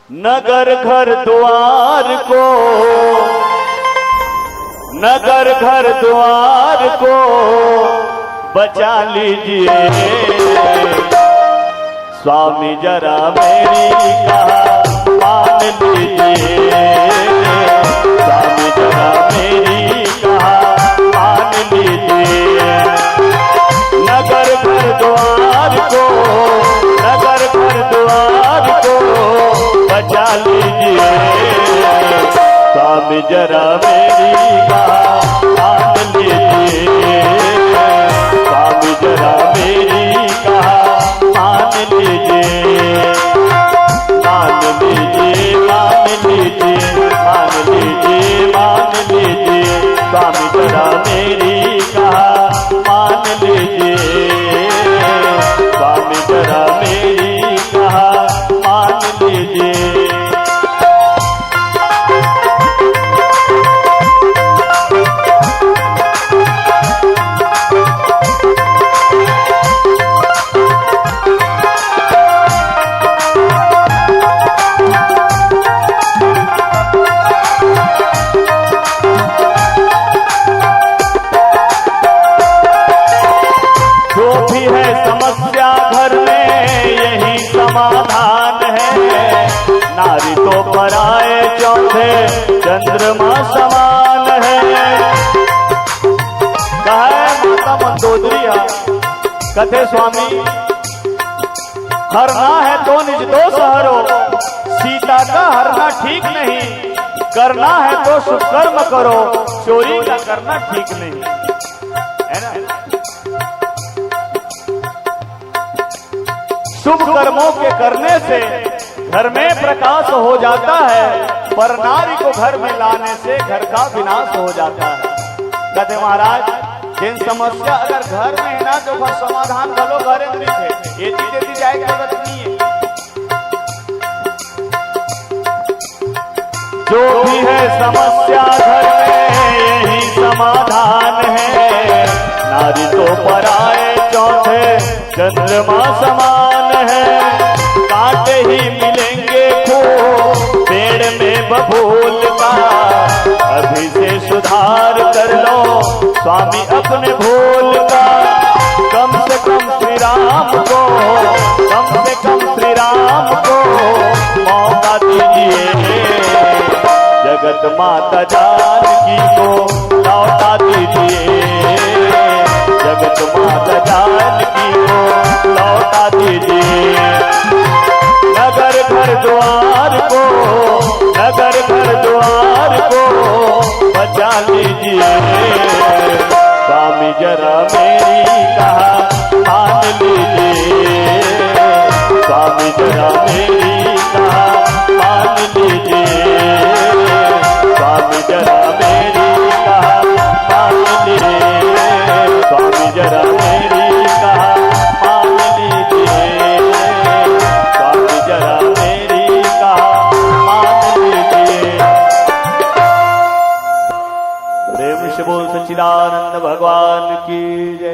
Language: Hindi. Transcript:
नगर घर द्वार को, नगर घर द्वार को बचा लीजिए स्वामी, जरा मेरी कहा मान लीजिए स्वामी, जरा मेरी कहा मान लीजिए। नगर घर द्वार को, नगर घर द्वार को बचा लीजिए स्वामी, जरा मेरी बात मान लीजिए स्वामी, जरा मेरी बात मान लीजिए, मान लीजिए, मान लीजिए, मान लीजिए, मान लीजिए स्वामी, जरा मेरी बात मान लीजिए स्वामी, जरा मेरी बात मान लीजिए। समाधान है नारी तो पराए चौथे चंद्रमा समान है। कहे माता मंदोदरी कथे स्वामी, हरना है तो निज दोष हरो, सीता का हरना ठीक नहीं, करना है तो शुभ कर्म करो, चोरी का करना ठीक नहीं, है ना। शुभ कर्मों के करने से घर में प्रकाश हो जाता है, पर नारी को घर में लाने से घर का विनाश हो जाता है। कहते महाराज, जिन समस्या अगर घर में है ना तो वह समाधान भलो घर में है, ये चीजें दी जाए जरूरत नहीं है। जो भी है समस्या घर में यही समाधान है, नारी तो पराए चौथे चंद्रमा समान है। कांटे ही मिलेंगे फूल पेड़ में बबूल का, अभी से सुधार कर लो स्वामी अपने भूल का। कम से कम श्री राम को, कम से कम श्री राम को मौका दीजिए, जगत माता जानकी को लौटा दीजिए, जगत माता जानकी को लौटा दीजिए। नगर घर द्वार को, नगर घर द्वार को बचा लीजिए स्वामी, जरा मेरी कहा मान लीजिए स्वामी, जरा मेरी कहा मान लीजिए स्वामी, जरा मेरी कहा मान लीजिए स्वामी, जरा मेरी कहा मान लीजिए स्वामी, जरा मेरी कहा मान लीजिए। प्रेम से बोल सच्चिदानंद भगवान की जय।